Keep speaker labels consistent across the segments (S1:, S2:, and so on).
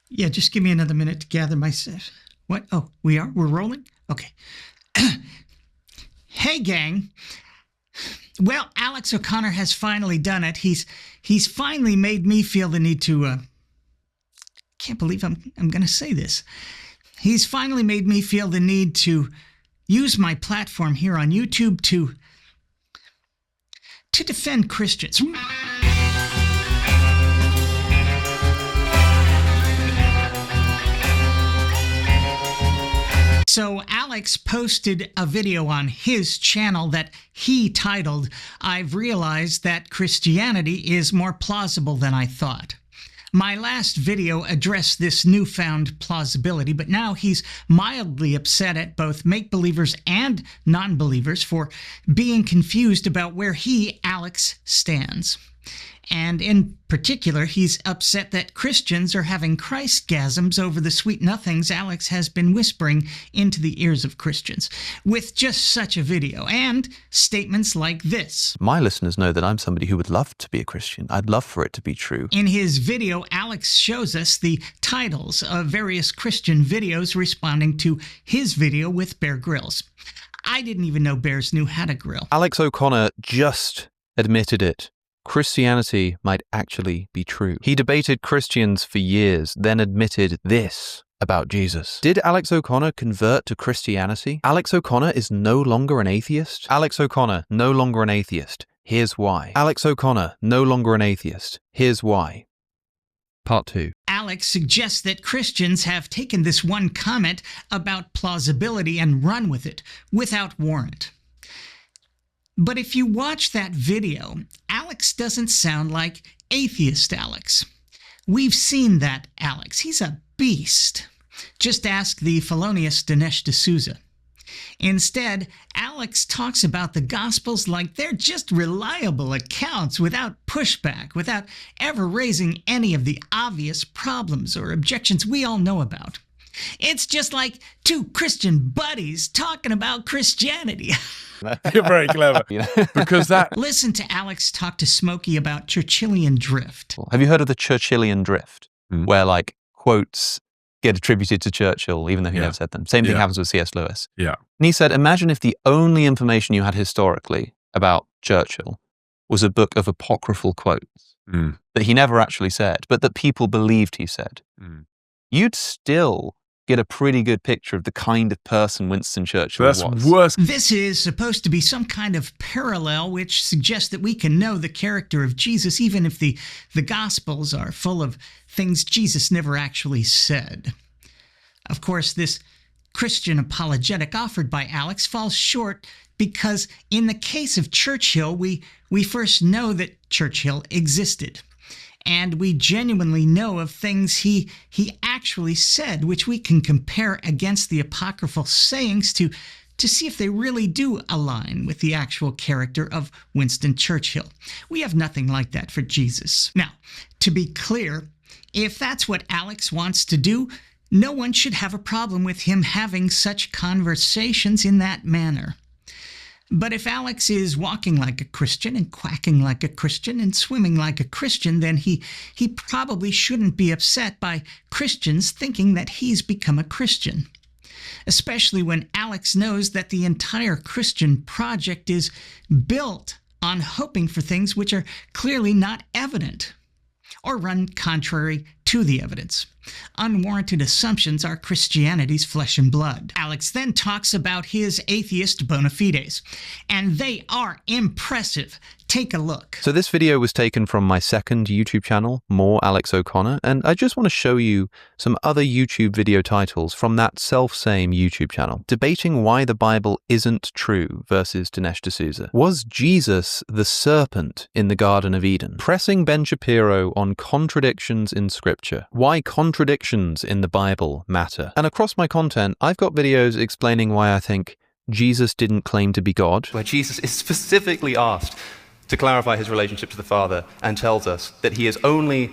S1: Yeah, just give me another minute to gather myself. What? Oh, we're rolling? Okay. Hey, gang. Well, Alex O'Connor has finally done it. He's finally made me feel the need to, can't believe I'm going to say this. He's finally made me feel the need to use my platform here on YouTube to defend Christians. So Alex posted a video on his channel that he titled, "I've realized that Christianity is more plausible than I thought." My last video addressed this newfound plausibility, but now he's mildly upset at both make-believers and non-believers for being confused about where he, Alex, stands. And in particular, he's upset that Christians are having Christgasms over the sweet nothings Alex has been whispering into the ears of Christians, with just such a video, and statements like this.
S2: My listeners know that I'm somebody who would love to be a Christian. I'd love for it to be true.
S1: In his video, Alex shows us the titles of various Christian videos responding to his video with Bear Grylls. I didn't even know bears knew how to grill.
S2: Alex O'Connor just admitted it. Christianity might actually be true. He debated Christians for years, then admitted this about Jesus. Did Alex O'Connor convert to Christianity? Alex O'Connor is no longer an atheist? Alex O'Connor, no longer an atheist. Here's why. Alex O'Connor, no longer an atheist. Here's why. Part 2.
S1: Alex suggests that Christians have taken this one comment about plausibility and run with it without warrant. But if you watch that video, Alex doesn't sound like atheist Alex. We've seen that Alex. He's a beast. Just ask the felonious Dinesh D'Souza. Instead, Alex talks about the Gospels like they're just reliable accounts without pushback, without ever raising any of the obvious problems or objections we all know about. It's just like two Christian buddies talking about Christianity.
S3: You're very clever. Because that...
S1: Listen to Alex talk to Smokey about Churchillian drift.
S2: Have you heard of the Churchillian drift? Where, like, quotes get attributed to Churchill, even though he never said them. Same thing happens with C.S. Lewis.
S3: Yeah.
S2: And he said, imagine if the only information you had historically about Churchill was a book of apocryphal quotes that he never actually said, but that people believed he said. You'd still get a pretty good picture of the kind of person Winston Churchill was.
S3: That's worse.
S1: This is supposed to be some kind of parallel which suggests that we can know the character of Jesus even if the Gospels are full of things Jesus never actually said. Of course, this Christian apologetic offered by Alex falls short because in the case of Churchill, we first know that Churchill existed. And we genuinely know of things he actually said, which we can compare against the apocryphal sayings to see if they really do align with the actual character of Winston Churchill. We have nothing like that for Jesus. Now, to be clear, if that's what Alex wants to do, no one should have a problem with him having such conversations in that manner. But if Alex is walking like a Christian and quacking like a Christian and swimming like a Christian, then he probably shouldn't be upset by Christians thinking that he's become a Christian. Especially when Alex knows that the entire Christian project is built on hoping for things which are clearly not evident or run contrary to the evidence. Unwarranted assumptions are Christianity's flesh and blood. Alex then talks about his atheist bona fides, and they are impressive. Take a look.
S2: So this video was taken from my second YouTube channel, More Alex O'Connor, and I just want to show you some other YouTube video titles from that self-same YouTube channel. Debating why the Bible isn't true versus Dinesh D'Souza. Was Jesus the serpent in the Garden of Eden? Pressing Ben Shapiro on contradictions in Scripture. Why contradictions in the Bible matter. And across my content, I've got videos explaining why I think Jesus didn't claim to be God.
S4: Where Jesus is specifically asked to clarify his relationship to the Father and tells us that he is only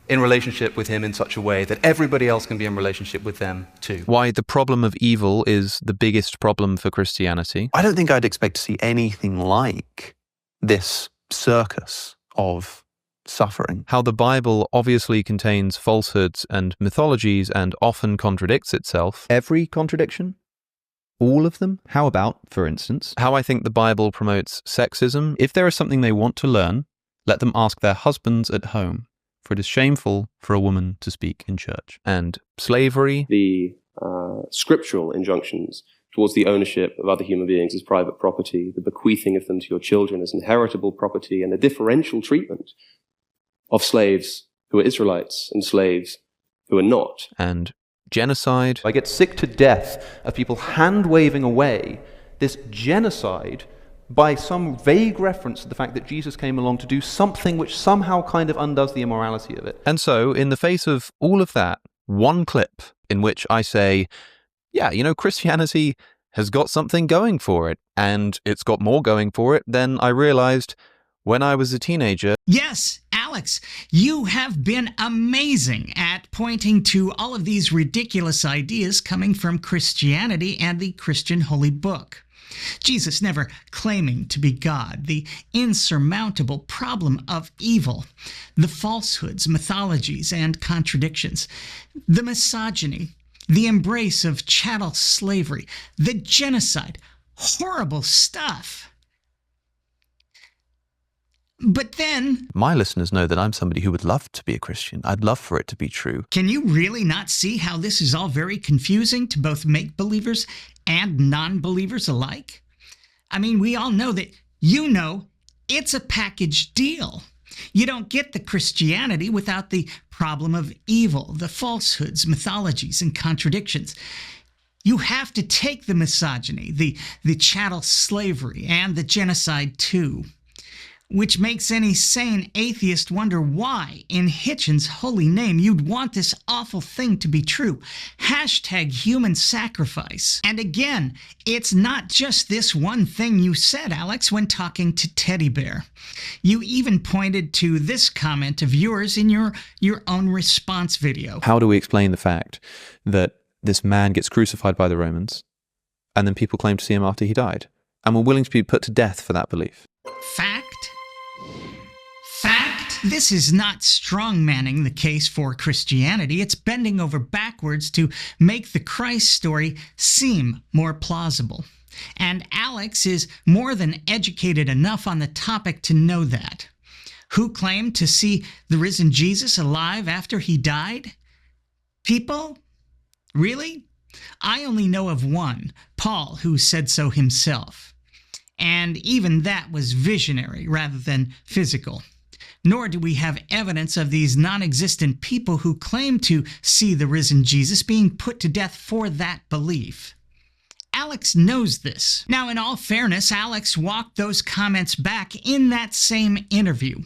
S4: in relationship with him in such a way that everybody else can be in relationship with them too.
S2: Why the problem of evil is the biggest problem for Christianity.
S5: I don't think I'd expect to see anything like this circus of
S2: suffering. How the Bible obviously contains falsehoods and mythologies and often contradicts itself. Every contradiction? All of them? How about, for instance, how I think the Bible promotes sexism. If there is something they want to learn, let them ask their husbands at home, for it is shameful for a woman to speak in church. And slavery.
S5: The scriptural injunctions towards the ownership of other human beings as private property, the bequeathing of them to your children as inheritable property, and the differential treatment of slaves who are Israelites and slaves who are not.
S2: And genocide.
S4: I get sick to death of people hand-waving away this genocide by some vague reference to the fact that Jesus came along to do something which somehow kind of undoes the immorality of it.
S2: And so, in the face of all of that, one clip in which I say, yeah, Christianity has got something going for it, and it's got more going for it than I realized when I was a teenager.
S1: Yes, Alex, you have been amazing at pointing to all of these ridiculous ideas coming from Christianity and the Christian Holy Book. Jesus never claiming to be God, the insurmountable problem of evil, the falsehoods, mythologies, and contradictions, the misogyny, the embrace of chattel slavery, the genocide, horrible stuff. But then,
S2: my listeners know that I'm somebody who would love to be a Christian. I'd love for it to be true.
S1: Can you really not see how this is all very confusing to both make-believers and non-believers alike? I mean, we all know that it's a package deal. You don't get the Christianity without the problem of evil, the falsehoods, mythologies, and contradictions. You have to take the misogyny, the chattel slavery, and the genocide too. Which makes any sane atheist wonder why, in Hitchin's holy name, you'd want this awful thing to be true. Hashtag human sacrifice. And again, it's not just this one thing you said, Alex, when talking to Teddy Bear. You even pointed to this comment of yours in your own response video.
S2: How do we explain the fact that this man gets crucified by the Romans, and then people claim to see him after he died, and were willing to be put to death for that belief?
S1: Fact? This is not strong-manning the case for Christianity. It's bending over backwards to make the Christ story seem more plausible. And Alex is more than educated enough on the topic to know that. Who claimed to see the risen Jesus alive after he died? People? Really? I only know of one, Paul, who said so himself. And even that was visionary rather than physical. Nor do we have evidence of these non-existent people who claim to see the risen Jesus being put to death for that belief. Alex knows this. Now, in all fairness, Alex walked those comments back in that same interview.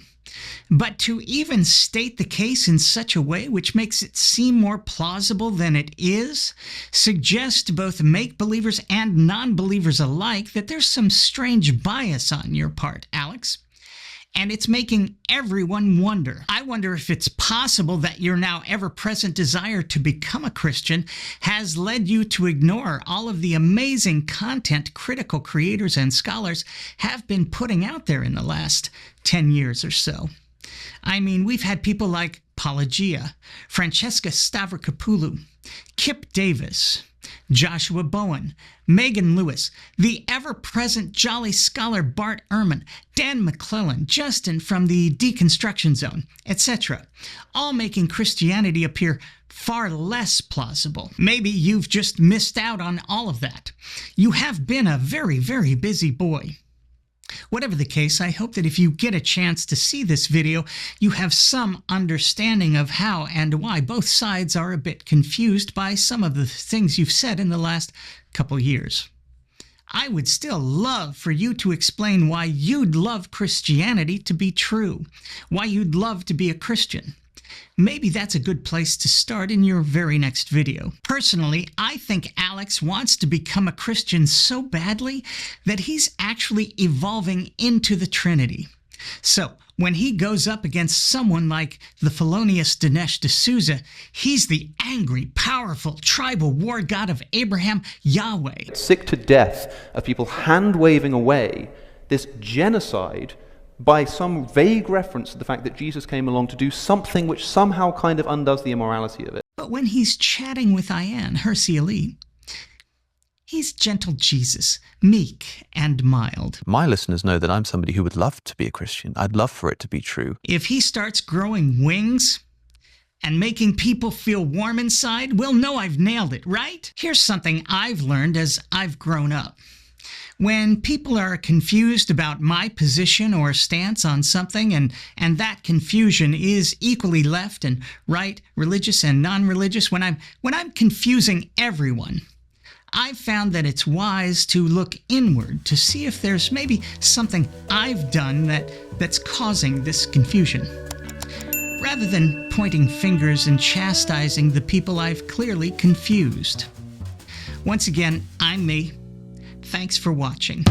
S1: But to even state the case in such a way which makes it seem more plausible than it is, suggests to both make-believers and non-believers alike that there's some strange bias on your part, Alex. And it's making everyone wonder. I wonder if it's possible that your now ever-present desire to become a Christian has led you to ignore all of the amazing content critical creators and scholars have been putting out there in the last 10 years or so. I mean, we've had people like Pelagia, Francesca Stavrokopoulou, Kip Davis, Joshua Bowen, Megan Lewis, the ever-present jolly scholar Bart Ehrman, Dan McClellan, Justin from the Deconstruction Zone, etc., all making Christianity appear far less plausible. Maybe you've just missed out on all of that. You have been a very, very busy boy. Whatever the case, I hope that if you get a chance to see this video, you have some understanding of how and why both sides are a bit confused by some of the things you've said in the last couple years. I would still love for you to explain why you'd love Christianity to be true, why you'd love to be a Christian. Maybe that's a good place to start in your very next video. Personally, I think Alex wants to become a Christian so badly that he's actually evolving into the Trinity. So, when he goes up against someone like the felonious Dinesh D'Souza, he's the angry, powerful, tribal war god of Abraham, Yahweh.
S4: Sick to death of people hand-waving away this genocide by some vague reference to the fact that Jesus came along to do something which somehow kind of undoes the immorality of it.
S1: But when he's chatting with Ian, her CLE, he's gentle Jesus, meek and mild.
S2: My listeners know that I'm somebody who would love to be a Christian. I'd love for it to be true.
S1: If he starts growing wings and making people feel warm inside, we'll know I've nailed it, right? Here's something I've learned as I've grown up. When people are confused about my position or stance on something, and that confusion is equally left and right, religious and non-religious, when I'm confusing everyone, I've found that it's wise to look inward to see if there's maybe something I've done that's causing this confusion, rather than pointing fingers and chastising the people I've clearly confused. Once again, I'm me. Thanks for watching.